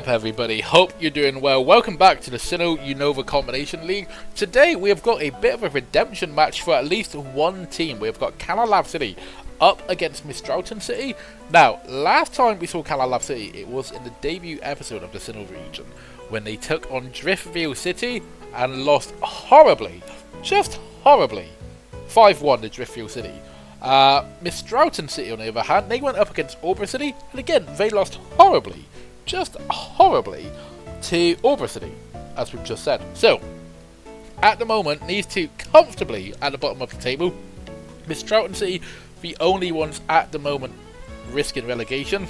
up, everybody? Hope you're doing well. Welcome back to the Sinnoh Unova Combination League. Today we have got a bit of a redemption match for at least one team. We've got Canalave City up against Mistralton City. Now, last time we saw Canalave City, it was in the debut episode of the Sinnoh region when they took on Driftveil City and lost horribly, just horribly, 5-1 to Driftveil City. Mistralton City, on the other hand, they went up against Oreburgh City, and again, they lost horribly, just horribly, to Oreburgh City, as we've just said. So, at the moment, these two comfortably at the bottom of the table. Mistralton City, the only ones at the moment risking relegation.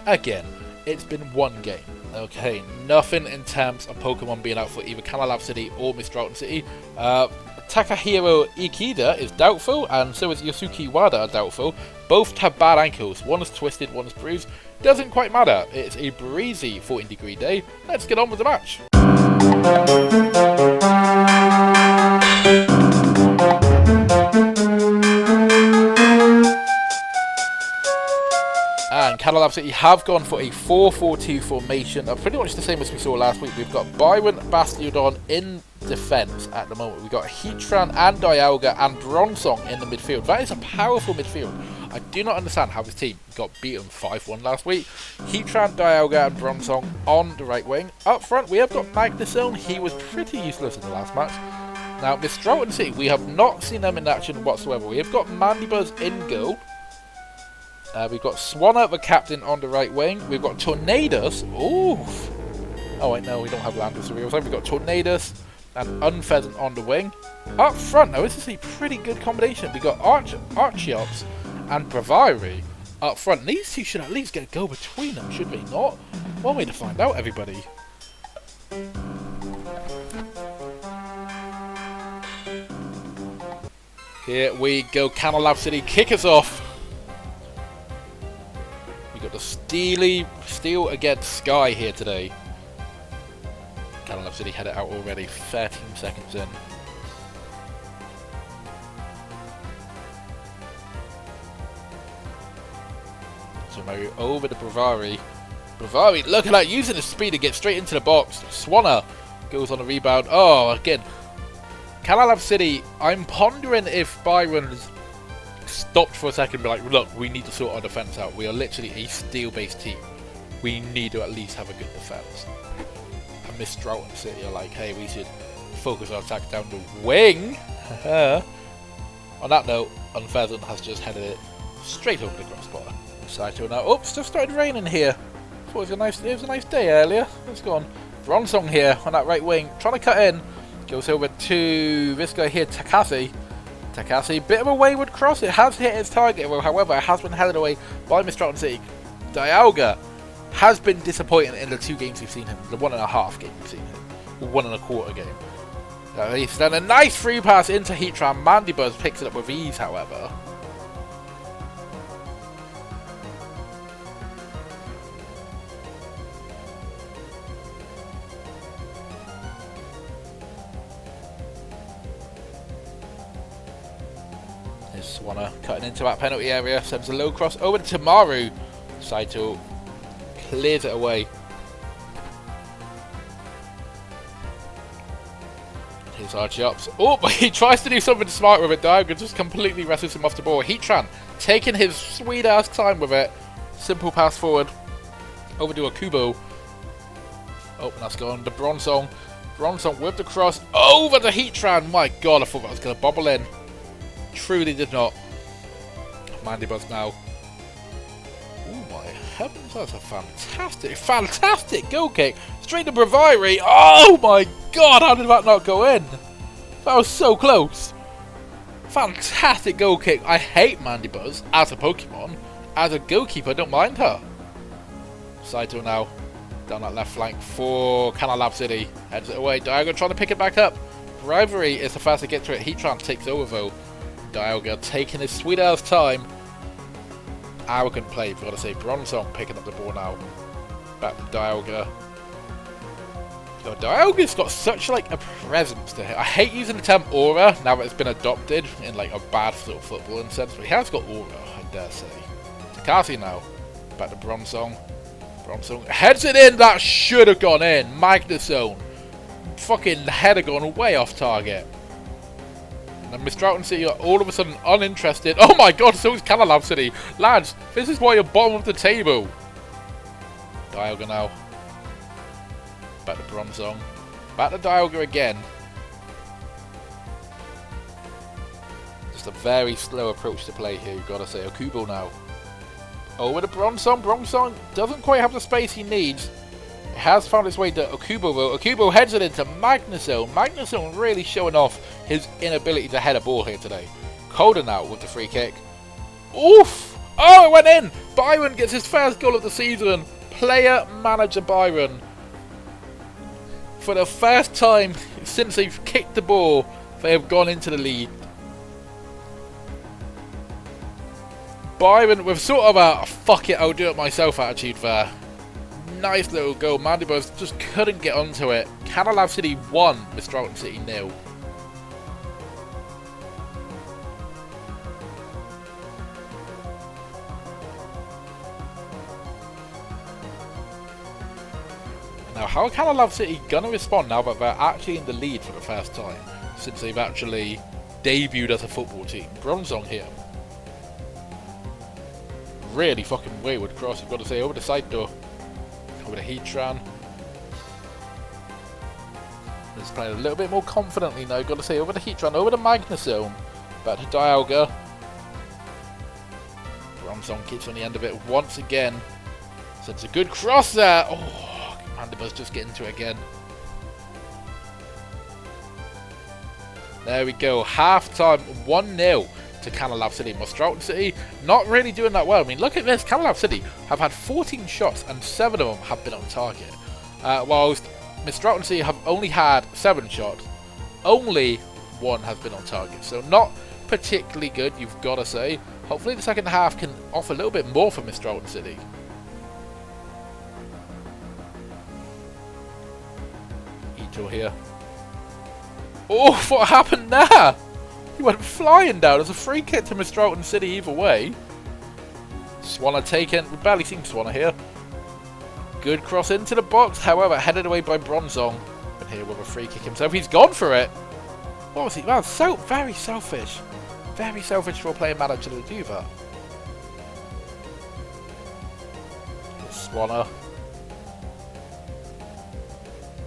Again, it's been one game. Okay, nothing in terms of Pokemon being out for either Canalave City or Mistralton City. Takahiro Ikeda is doubtful, and so is Yosuke Wada doubtful. Both have bad ankles. One is twisted, one is bruised. Doesn't quite matter. It's a breezy 14-degree day. Let's get on with the match. And Canalave City have gone for a 4-4-2 formation, pretty much the same as we saw last week. We've got Byron Bastiodon in defence at the moment. We've got Heatran and Dialga and Bronzong in the midfield. That is a powerful midfield. I do not understand how this team got beaten 5-1 last week. Heatran, Dialga and Bronzong on the right wing. Up front we have got Magnusone. He was pretty useless in the last match. Now Mistralton City, we have not seen them in action whatsoever. We have got Mandibuzz in goal. We've got Swanner, the captain, on the right wing. We've got Tornadus. Ooh. Oh, wait, no, we don't have Landers. We've got Tornadus and Unpheasant on the wing. Up front, now, this is a pretty good combination. We've got Archeops and Bravari up front. These two should at least get a go between them, should they not? One way to find out, everybody. Here we go. Canalave City, kick us off. We got the Steel against Sky here today. Canalave City had it out already, 13 seconds in. So Mario over to Bravari. Bravari, look at that, using his speed to get straight into the box. Swanner goes on a rebound. Oh, again. Canalave City, I'm pondering if Byron's stopped for a second and be like, look, we need to sort our defence out. We are literally a steel-based team. We need to at least have a good defence. And Mistralton City are like, hey, we should focus our attack down the wing. On that note, Unpheasant has just headed it straight over the crossbar. Saito now, oops, just started raining here. Thought it was a nice day earlier. Let's go on. Bronzong here on that right wing, trying to cut in. Goes over to this guy here, Takase. Takase, bit of a wayward cross. It has hit its target, well, however, it has been headed away by Mistralton City. Dialga has been disappointing in the 2 games we've seen him. The 1.5 game we've seen him. Or 1.25 game. He's done a nice free pass into Heatran. Mandibuzz picks it up with ease, however. Swanner cutting into that penalty area, sends a low cross over to Tamaru. Saito clears it away. Here's Archeops. Oh, but he tries to do something smart with it. Dialga just completely wrestles him off the ball. Heatran taking his sweet ass time with it. Simple pass forward. Over to Akubo. Oh, that's gone to Bronzong. Bronzong with the cross over to Heatran. My god, I thought that was going to bobble in. Truly did not. Mandibuzz now. Oh my heavens, that's a fantastic goal kick. Straight to Bravari. Oh my god, how did that not go in? That was so close. Fantastic goal kick. I hate Mandibuzz as a Pokemon. As a goalkeeper, I don't mind her. Saito now down that left flank for Canalave City. Heads it away. Dialga trying to pick it back up. Bravari is the fastest to get to it. Heatran takes over though. Dialga taking his sweet ass time. Arrogant play, we've got to say. Bronzong picking up the ball now. Back to Dialga. Oh, Dialga's got such like a presence to him. I hate using the term aura now that it's been adopted in like a bad sort of footballing sense, but he has got aura, I dare say. Takase now. Back to Bronzong. Bronsong heads it in. That should have gone in. Magnezone. Fucking header gone way off target. And Mistralton City are all of a sudden uninterested. Oh my god, so is Canalave City. Lads, this is why you're bottom of the table. Dialga now. Back to Bronsong. Back to Dialga again. Just a very slow approach to play here, you've got to say. Okubo now. Over to Bronsong. Bronsong doesn't quite have the space he needs. It has found its way to Okubo though. Okubo heads it into Magnezone. Magnezone really showing off his inability to head a ball here today. Calder now with the free kick. Oof! Oh, it went in! Byron gets his first goal of the season. Player manager Byron. For the first time since they've kicked the ball, they have gone into the lead. Byron with sort of a fuck it, I'll do it myself attitude there. Nice little goal. Mandibus just couldn't get onto it. Canalave City 1, Mistralton City 0. Now, how are Canalave City going to respond now that they're actually in the lead for the first time since they've actually debuted as a football team? Bronsong here. Really fucking wayward cross, you've got to say, over the side door. Over to Hearthome. Let's play a little bit more confidently now, got to say, over to Hearthome, over to Magnezone. Back to Dialga. Bronsong keeps on the end of it once again. So it's a good cross there. Oh, Mandibus just getting to it again. There we go, half time, 1-0 to Canalave City. Mistralton City not really doing that well. I mean, look at this. Canalave City have had 14 shots and 7 of them have been on target. Whilst Mistralton City have only had 7 shots, only 1 has been on target. So not particularly good, you've got to say. Hopefully the second half can offer a little bit more for Mistralton City. Ito here. Oh, what happened there? He went flying down. As a free kick to Mistralton City either way. Swanner taken. We've barely seen Swanner here. Good cross into the box. However, headed away by Bronsong. And here with a free kick himself. He's gone for it. What was he? Well, so very selfish. Very selfish for a player manager to do that. Swanner.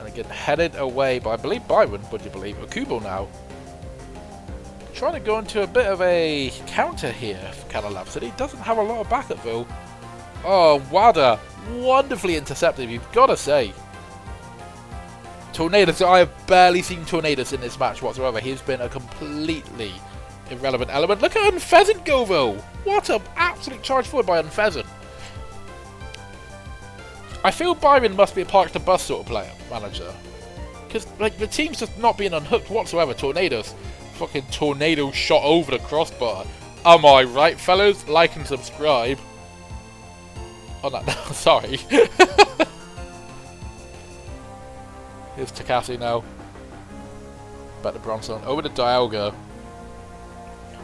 And again, headed away by, I believe, Byron. Would you believe? Okubo now. Trying to go into a bit of a counter here for Canalave City. Doesn't have a lot of backup though. Oh, Wada. Wonderfully intercepted, you've got to say. Tornadoes. I have barely seen Tornadoes in this match whatsoever. He's been a completely irrelevant element. Look at Unpheasant go though. What an absolute charge forward by Unpheasant. I feel Byron must be a park to bus sort of player, manager. Because like the team's just not being unhooked whatsoever. Tornadoes. Fucking tornado shot over the crossbar. Am I right, fellas? Like and subscribe. Oh, no, sorry. Here's Takasi now. Back to Bronsong. Over to Dialga.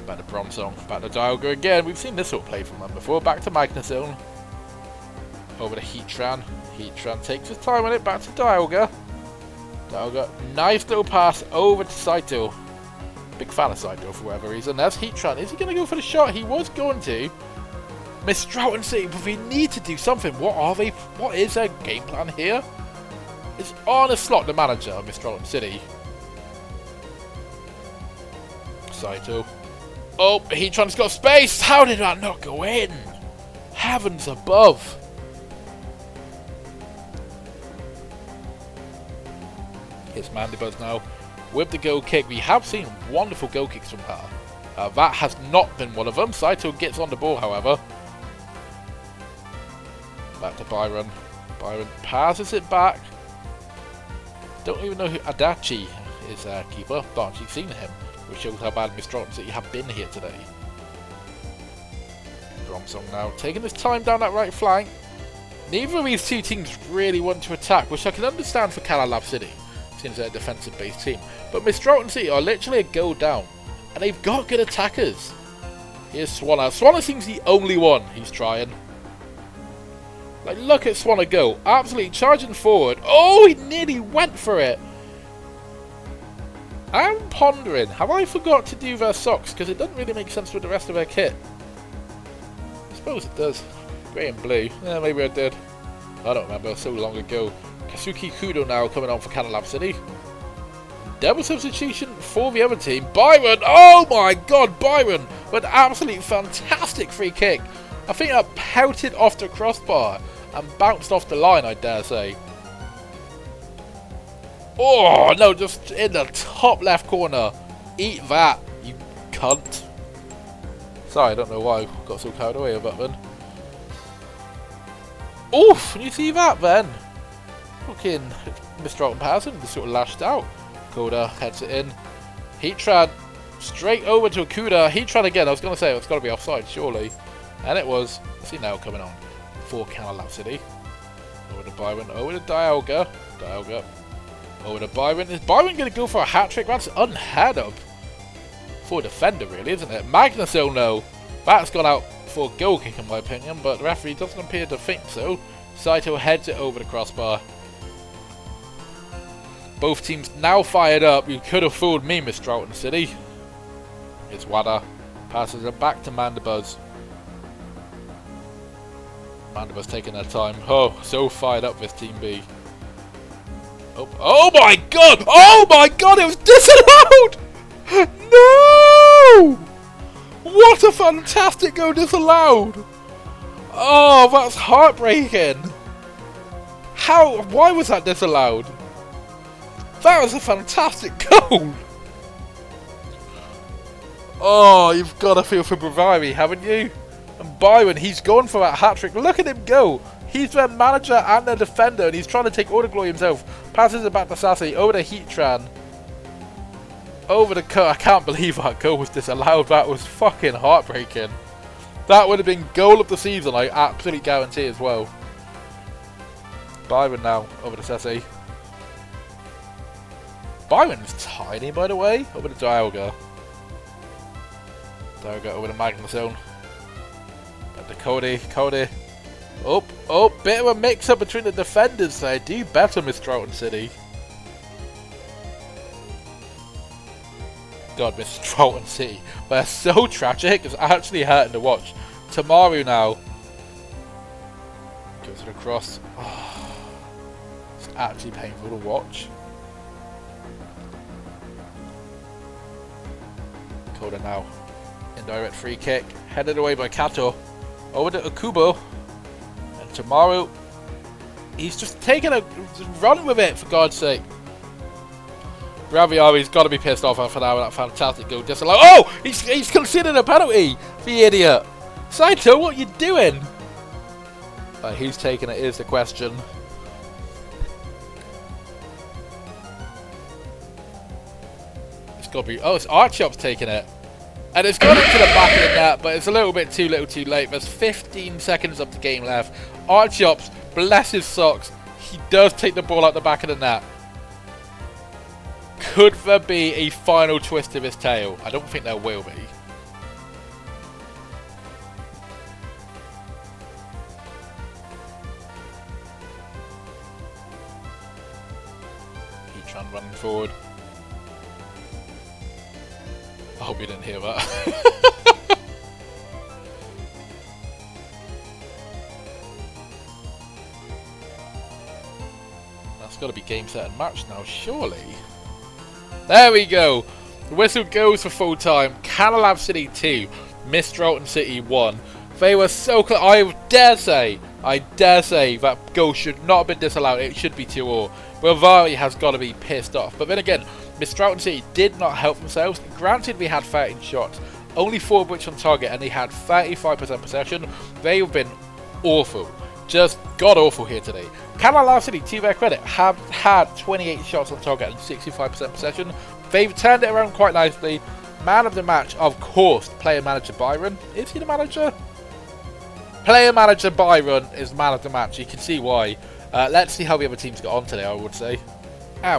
Back to Bronsong. Back to Dialga again. We've seen this sort of play from them before. Back to Magnezone. Over to Hearthome. Hearthome takes his time on it. Back to Dialga. Dialga. Nice little pass over to Saito. Big fan of Saito for whatever reason. There's Hearthome. Is he going to go for the shot? He was going to. Mistralton City, but we need to do something. What are they? What is their game plan here? It's on a slot, the manager of Mistralton City. Saito. Oh, Hearthome's got space. How did that not go in? Heavens above. Here's Mandibus now. With the goal kick, we have seen wonderful goal kicks from her. That has not been one of them. Saito gets on the ball, however. Back to Byron. Byron passes it back. Don't even know who Adachi is keeper. Not actually seen him, which shows how bad Mistralton City have been here today. Bronsong now taking his time down that right flank. Neither of these two teams really want to attack, which I can understand for Canalave City, since they're a defensive-based team. But Mistralton City are literally a goal down, and they've got good attackers. Here's Swanner. Swanner seems the only one he's trying. Like, look at Swanner go. Absolutely charging forward. Oh, he nearly went for it. I'm pondering, have I forgot to do their socks? Because it doesn't really make sense with the rest of their kit. I suppose it does. Grey and blue. Yeah, maybe I did. I don't remember, so long ago. Kazuki Kudo now coming on for Canalave City. Double substitution for the other team. Byron! Oh my god, Byron! With an absolutely fantastic free kick. I think that pelted off the crossbar and bounced off the line, I dare say. Oh, no, just in the top left corner. Eat that, you cunt. Sorry, I don't know why I got so carried away with that then. Oof, can you see that then? Fucking Mistralton passing, just sort of lashed out. Koda heads it in. Heatran straight over to Akuda. Heatran again, I was going to say it's got to be offside, surely. And it was. Sinnoh coming on for Canalave City. Over to Byron, over to Dialga. Over to Byron. Is Byron going to go for a hat-trick? That's unheard of. For a defender, really, isn't it? Magnusone, though. That's gone out for a goal kick, in my opinion, but the referee doesn't appear to think so. Saito heads it over the crossbar. Both teams now fired up. You could have fooled me, Mistralton City. It's Wada. Passes it back to Mandibuzz. Mandibuzz taking their time. Oh, so fired up this Team B. Oh my god! Oh my god! It was disallowed! No! What a fantastic goal disallowed! Oh, that's heartbreaking. How? Why was that disallowed? That was a fantastic goal! Oh, you've got to feel for Bravari, haven't you? And Byron, he's gone for that hat-trick. Look at him go! He's their manager and their defender, and he's trying to take all the glory himself. Passes it back to Sassy, over to Heatran. Over the I can't believe that goal was disallowed. That was fucking heartbreaking. That would have been goal of the season, I absolutely guarantee as well. Byron now, over to Sassy. Byron's tiny, by the way. Over to Dialga. Dialga over to Magnusone. Back to Cody. Oh, bit of a mix-up between the defenders there. Do better, Mistralton City. God, Mistralton City. They're so tragic, it's actually hurting to watch. Tamaru now. Goes it across. Oh, it's actually painful to watch. Koda now. Indirect free kick. Headed away by Kato. Over to Akubo. And Tamaru. He's just taking a run with it, for God's sake. Braviari's got to be pissed off after that fantastic goal. Just like, oh! He's considered a penalty! The idiot! Saito, what are you doing? Who's taking it is the question. It's got to be... Oh, it's Archop's taking it. And it's gone into the back of the net, but it's a little bit too little too late. There's 15 seconds of the game left. Archops, bless his socks, he does take the ball out the back of the net. Could there be a final twist of his tail? I don't think there will be. Heatran running forward. I hope you didn't hear that. That's got to be game, set, and match now, surely. There we go. The whistle goes for full time. Canalave City 2, Mistralton City 1. They were so close. I dare say that goal should not have been disallowed. It should be 2-2. Bravari has got to be pissed off. But then again, Mistralton City did not help themselves. Granted, we had 13 shots, only 4 of which on target, and they had 35% possession. They have been awful. Just god-awful here today. Canalave City, to their credit, have had 28 shots on target and 65% possession. They've turned it around quite nicely. Man of the match, of course, player manager Byron. Is he the manager? Player manager Byron is man of the match. You can see why. Let's see how the other teams got on today, I would say.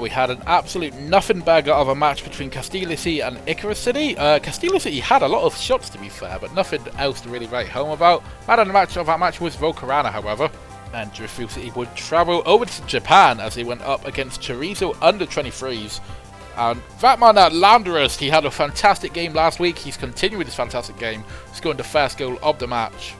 We had an absolute nothing bagger of a match between Castelia City and Icirrus City. Castelia City had a lot of shots, to be fair, but nothing else to really write home about. Man of the match of that match was Volcarana, however. And Driftveil City would travel over to Japan as they went up against Cerezo under 23s. And that man at Wonderous, he had a fantastic game last week. He's continued his fantastic game, scoring the first goal of the match.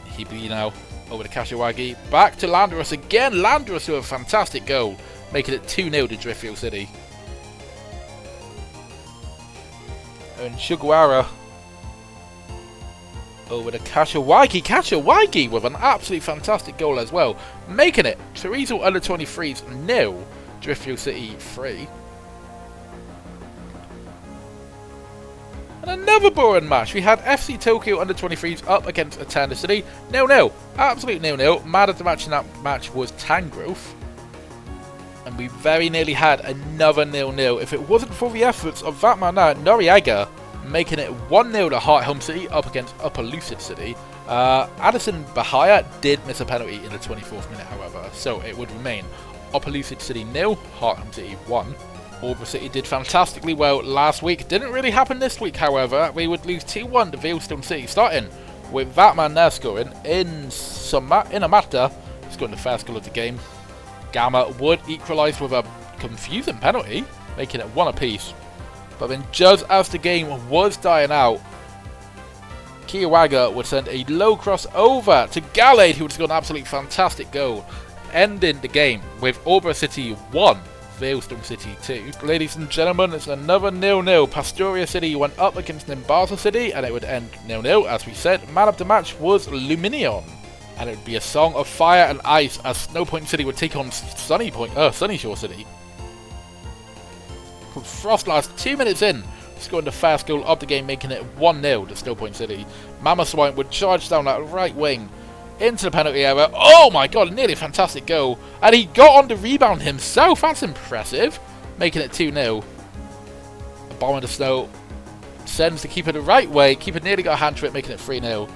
He be now over to Kashiwagi. Back to Wonderous again. Wonderous with a fantastic goal, making it 2-0 to Driftveil City. And Sugawara over to Kashiwagi. Kashiwagi with an absolutely fantastic goal as well, making it Cerezo under 23s 0, Driftveil City 3. And another boring match. We had FC Tokyo under 23s up against Eterna City 0-0. Absolute 0-0. Man of the match in that match was Tangrowth. And we very nearly had another 0-0 if it wasn't for the efforts of that man now, Noriega, making it 1-0 to Hearthome City up against Opelucid City. Addison Bahia did miss a penalty in the 24th minute, however, so it would remain Opelucid City 0, Hearthome City 1. Oreburgh City did fantastically well last week. Didn't really happen this week, however. We would lose 2-1 to Veilstone City, starting with that man there scoring in Amata, scoring the first goal of the game. Gamma would equalise with a confusing penalty, making it 1 apiece. But then just as the game was dying out, Kiyowaga would send a low cross over to Gallade, who would score an absolutely fantastic goal, ending the game with Oreburgh City 1, Veilstone City 2. Ladies and gentlemen, it's another 0-0. Pastoria City went up against Nimbasa City, and it would end 0-0. As we said, man of the match was Luminion. And it would be a song of fire and ice as Snowpoint City would take on Sunnyshore City. Frostlass 2 minutes in, scoring the first goal of the game, making it 1-0 to Snowpoint City. Mama Swine would charge down that right wing into the penalty area. Oh my god, nearly a fantastic goal. And he got on the rebound himself. That's impressive. Making it 2-0. A bomb in the snow. Sends the keeper the right way. Keeper nearly got a hand to it, making it 3-0.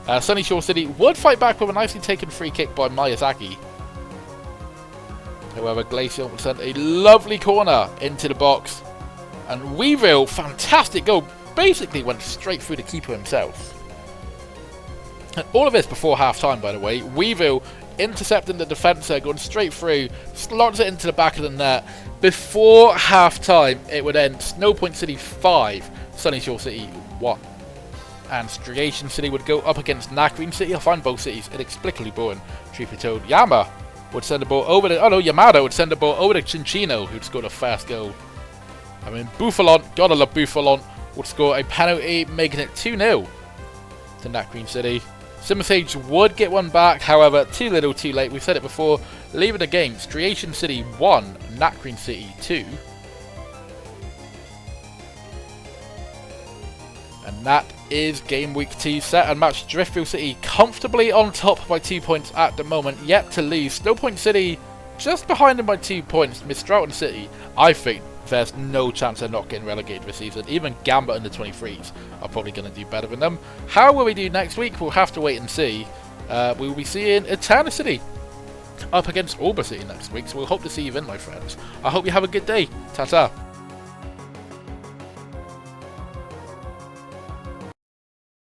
Sunnyshore City would fight back with a nicely taken free kick by Miyazaki. However, Glacier would send a lovely corner into the box. And Weaville, fantastic goal, basically went straight through the keeper himself. And all of this before half-time, by the way. Weaville intercepting the defender, going straight through, slots it into the back of the net. Before half-time, it would end Snowpoint City 5, Sunnyshore City 1. And Striaton City would go up against Nacrene City. I find both cities inexplicably boring, truth be told. Yama would send the ball over to... Yamada would send the ball over to Chinchino, who'd score the first goal. I mean, Buffalon, gotta love Buffalon, would score a penalty, making it 2-0 to Nacrene City. Simmersage would get one back, however, too little, too late. We've said it before. Leaving the game, Striaton City 1, Nacrene City 2. And that is game week 2 set and match. Driftveil City comfortably on top by 2 points at the moment, yet to lose. Snowpoint City just behind them by 2 points. Mistralton City, I think there's no chance they're not getting relegated this season. Even Gamba and the 23s are probably going to do better than them. How will we do next week? We'll have to wait and see. We will be seeing Eterna City up against Oreburgh City next week, so we'll hope to see you then, my friends. I hope you have a good day. Ta-ta.